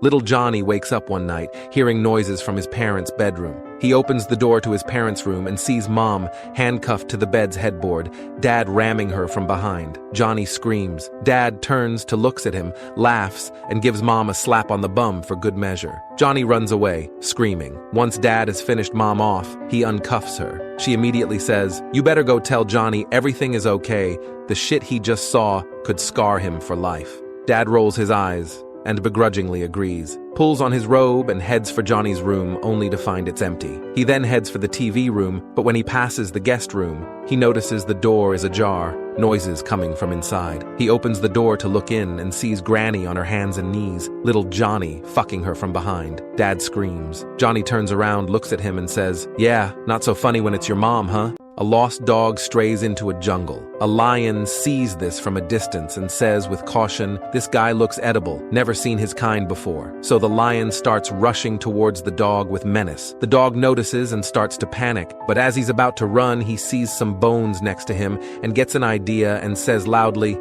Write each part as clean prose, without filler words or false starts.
Little Johnny wakes up one night, hearing noises from his parents' bedroom. He opens the door to his parents' room and sees Mom handcuffed to the bed's headboard, Dad ramming her from behind. Johnny screams. Dad turns to looks at him, laughs, and gives Mom a slap on the bum for good measure. Johnny runs away, screaming. Once Dad has finished Mom off, he uncuffs her. She immediately says, "You better go tell Johnny everything is okay. The shit he just saw could scar him for life." Dad rolls his eyes and begrudgingly agrees, pulls on his robe and heads for Johnny's room only to find it's empty. He then heads for the TV room, but when he passes the guest room, he notices the door is ajar, noises coming from inside. He opens the door to look in and sees Granny on her hands and knees, little Johnny fucking her from behind. Dad screams. Johnny turns around, looks at him and says, "Yeah, not so funny when it's your mom, huh?" A lost dog strays into a jungle. A lion sees this from a distance and says with caution, "This guy looks edible, never seen his kind before." So the lion starts rushing towards the dog with menace. The dog notices and starts to panic, but as he's about to run, he sees some bones next to him and gets an idea and says loudly,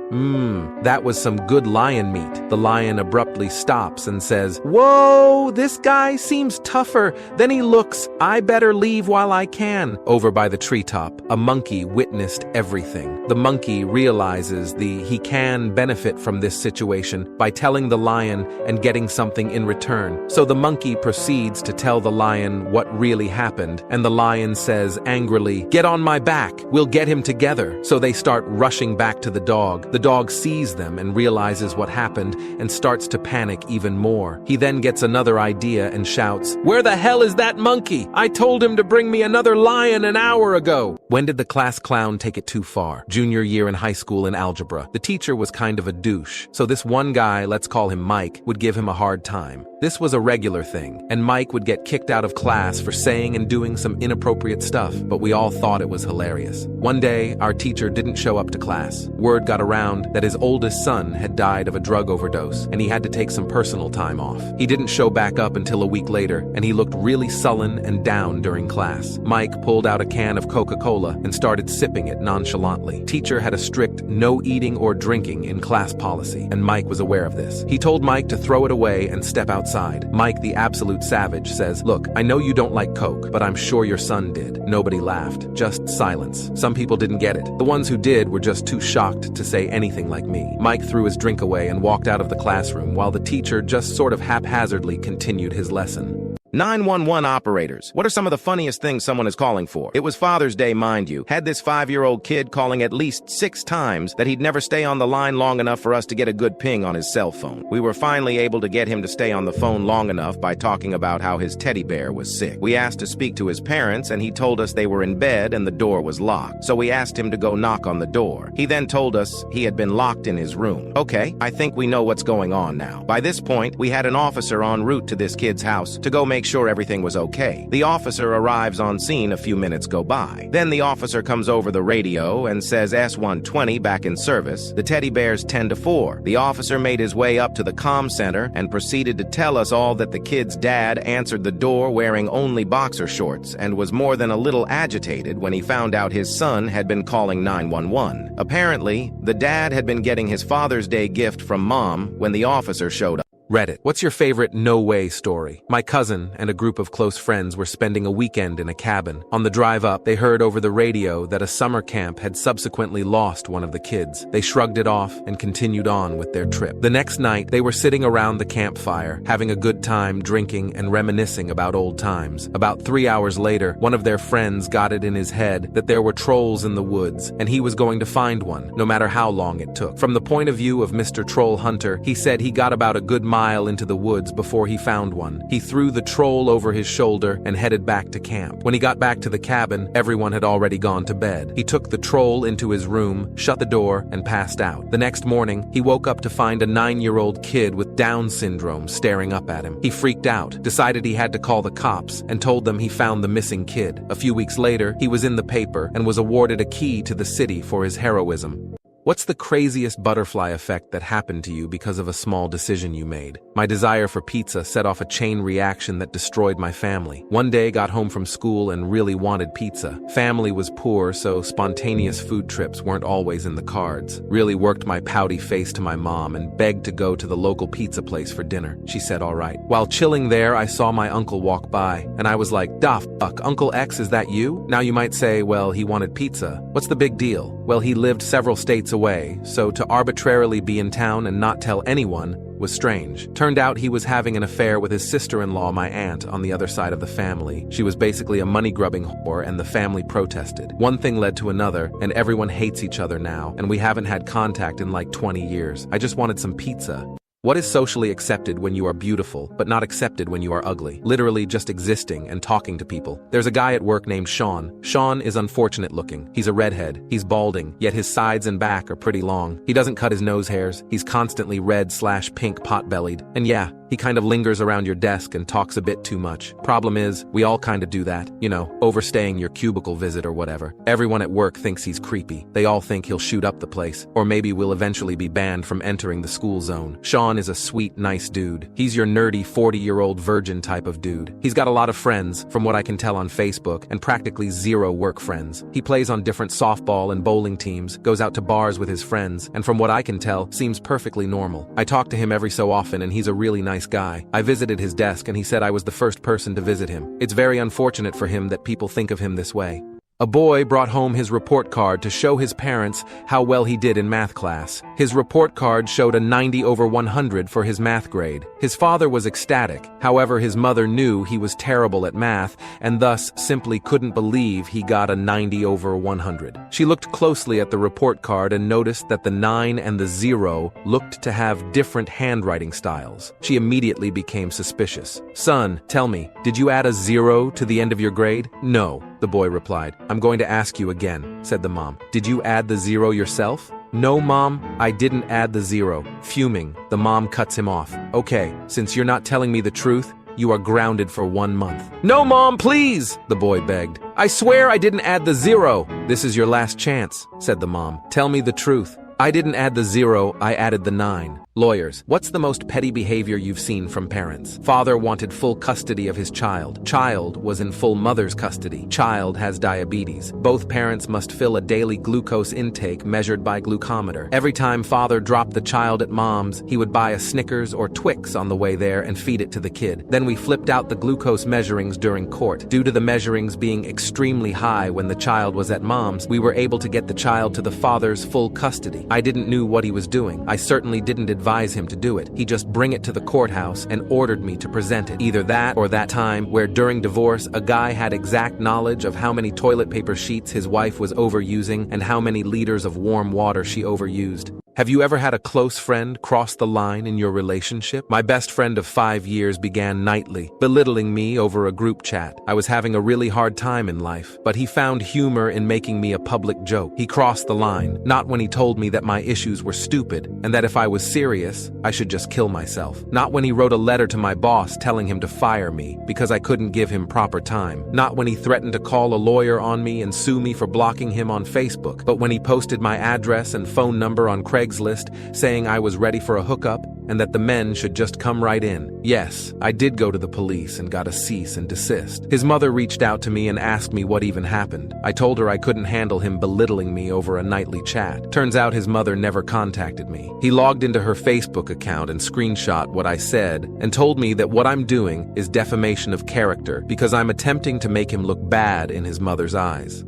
that was some good lion meat." The lion abruptly stops and says, "Whoa, this guy seems tougher than he looks. I better leave while I can." Over by the treetop, a monkey witnessed everything. The monkey realizes he can benefit from this situation by telling the lion and getting something in return. So the monkey proceeds to tell the lion what really happened, and the lion says angrily, "Get on my back, we'll get him together." So they start rushing back to the dog. The dog sees them and realizes what happened and starts to panic even more. He then gets another idea and shouts, "Where the hell is that monkey? I told him to bring me another lion an hour ago." When did the class clown take it too far? Junior year in high school in algebra. The teacher was kind of a douche, so this one guy, let's call him Mike, would give him a hard time. This was a regular thing, and Mike would get kicked out of class for saying and doing some inappropriate stuff, but we all thought it was hilarious. One day, our teacher didn't show up to class. Word got around that his oldest son had died of a drug overdose, and he had to take some personal time off. He didn't show back up until a week later, and he looked really sullen and down during class. Mike pulled out a can of Coca-Cola and started sipping it nonchalantly. Teacher had a strict no eating or drinking in class policy, and Mike was aware of this. He told Mike to throw it away and step outside. Mike, the absolute savage, says, "Look, I know you don't like Coke, but I'm sure your son did." Nobody laughed, just silence. Some people didn't get it. The ones who did were just too shocked to say anything like me. Mike threw his drink away and walked out of the classroom while the teacher just sort of haphazardly continued his lesson. 911 operators. What are some of the funniest things someone is calling for? It was Father's Day, mind you. Had this 5-year-old kid calling at least 6 times that he'd never stay on the line long enough for us to get a good ping on his cell phone. We were finally able to get him to stay on the phone long enough by talking about how his teddy bear was sick. We asked to speak to his parents, and he told us they were in bed and the door was locked. So we asked him to go knock on the door. He then told us he had been locked in his room. Okay, I think we know what's going on now. By this point, we had an officer en route to this kid's house to go make sure everything was okay. The officer arrives on scene a few minutes go by. Then the officer comes over the radio and says S-120 back in service. The teddy bear's 10-4. The officer made his way up to the comm center and proceeded to tell us all that the kid's dad answered the door wearing only boxer shorts and was more than a little agitated when he found out his son had been calling 911. Apparently, the dad had been getting his Father's Day gift from Mom when the officer showed up. Reddit. What's your favorite no way story? My cousin and a group of close friends were spending a weekend in a cabin. On the drive up, they heard over the radio that a summer camp had subsequently lost one of the kids. They shrugged it off and continued on with their trip. The next night, they were sitting around the campfire, having a good time drinking and reminiscing about old times. About 3 hours later, one of their friends got it in his head that there were trolls in the woods, and he was going to find one, no matter how long it took. From the point of view of Mr. Troll Hunter, he said he got about a good mile into the woods before he found one. He threw the troll over his shoulder and headed back to camp. When he got back to the cabin, everyone had already gone to bed. He took the troll into his room, shut the door, and passed out. The next morning, he woke up to find a 9-year-old kid with Down syndrome staring up at him. He freaked out, decided he had to call the cops, and told them he found the missing kid. A few weeks later, he was in the paper and was awarded a key to the city for his heroism. What's the craziest butterfly effect that happened to you because of a small decision you made? My desire for pizza set off a chain reaction that destroyed my family. One day, got home from school and really wanted pizza. Family was poor, so spontaneous food trips weren't always in the cards. Really worked my pouty face to my mom and begged to go to the local pizza place for dinner. She said all right. While chilling there, I saw my uncle walk by, and I was like, "Da fuck, Uncle X, is that you?" Now you might say, well, he wanted pizza. What's the big deal? Well, he lived several states away, so to arbitrarily be in town and not tell anyone was strange. Turned out he was having an affair with his sister-in-law, my aunt, on the other side of the family. She was basically a money-grubbing whore, and the family protested. One thing led to another, and everyone hates each other now, and we haven't had contact in like 20 years. I just wanted some pizza. What is socially accepted when you are beautiful, but not accepted when you are ugly? Literally just existing and talking to people. There's a guy at work named Sean. Sean is unfortunate looking. He's a redhead. He's balding, yet his sides and back are pretty long. He doesn't cut his nose hairs. He's constantly red/pink pot-bellied. And yeah, he kind of lingers around your desk and talks a bit too much. Problem is, we all kind of do that. You know, overstaying your cubicle visit or whatever. Everyone at work thinks he's creepy. They all think he'll shoot up the place, or maybe we'll eventually be banned from entering the school zone. Sean is a sweet, nice dude. He's your nerdy 40-year-old virgin type of dude. He's got a lot of friends, from what I can tell on Facebook, and practically zero work friends. He plays on different softball and bowling teams, goes out to bars with his friends, and from what I can tell, seems perfectly normal. I talk to him every so often, and he's a really nice guy. I visited his desk and he said I was the first person to visit him. It's very unfortunate for him that people think of him this way. A boy brought home his report card to show his parents how well he did in math class. His report card showed a 90 over 100 for his math grade. His father was ecstatic. However, his mother knew he was terrible at math and thus simply couldn't believe he got a 90 over 100. She looked closely at the report card and noticed that the 9 and the 0 looked to have different handwriting styles. She immediately became suspicious. "Son, tell me, did you add a 0 to the end of your grade?" "No," the boy replied. "I'm going to ask you again," said the mom. "Did you add the 0 yourself?" "No, Mom, I didn't add the 0. Fuming, the mom cuts him off. "Okay, since you're not telling me the truth, you are grounded for 1 month." "No, Mom, please," the boy begged. "I swear I didn't add the 0. "This is your last chance," said the mom. "Tell me the truth." "I didn't add the 0, I added the 9. Lawyers, what's the most petty behavior you've seen from parents? Father wanted full custody of his child. Child was in full mother's custody. Child has diabetes. Both parents must fill a daily glucose intake measured by glucometer. Every time father dropped the child at mom's, he would buy a Snickers or Twix on the way there and feed it to the kid. Then we flipped out the glucose measurings during court. Due to the measurings being extremely high when the child was at mom's, we were able to get the child to the father's full custody. I didn't know what he was doing. I certainly didn't advise him to do it. He just bring it to the courthouse and ordered me to present it. Either that or that time where during divorce, a guy had exact knowledge of how many toilet paper sheets his wife was overusing and how many liters of warm water she overused. Have you ever had a close friend cross the line in your relationship? My best friend of 5 years began nightly, belittling me over a group chat. I was having a really hard time in life, but he found humor in making me a public joke. He crossed the line, not when he told me that my issues were stupid and that if I was serious, I should just kill myself. Not when he wrote a letter to my boss telling him to fire me because I couldn't give him proper time. Not when he threatened to call a lawyer on me and sue me for blocking him on Facebook, but when he posted my address and phone number on Craigslist saying I was ready for a hookup and that the men should just come right in. Yes, I did go to the police and got a cease and desist. His mother reached out to me and asked me what even happened. I told her I couldn't handle him belittling me over a nightly chat. Turns out his mother never contacted me. He logged into her Facebook account and screenshot what I said and told me that what I'm doing is defamation of character because I'm attempting to make him look bad in his mother's eyes.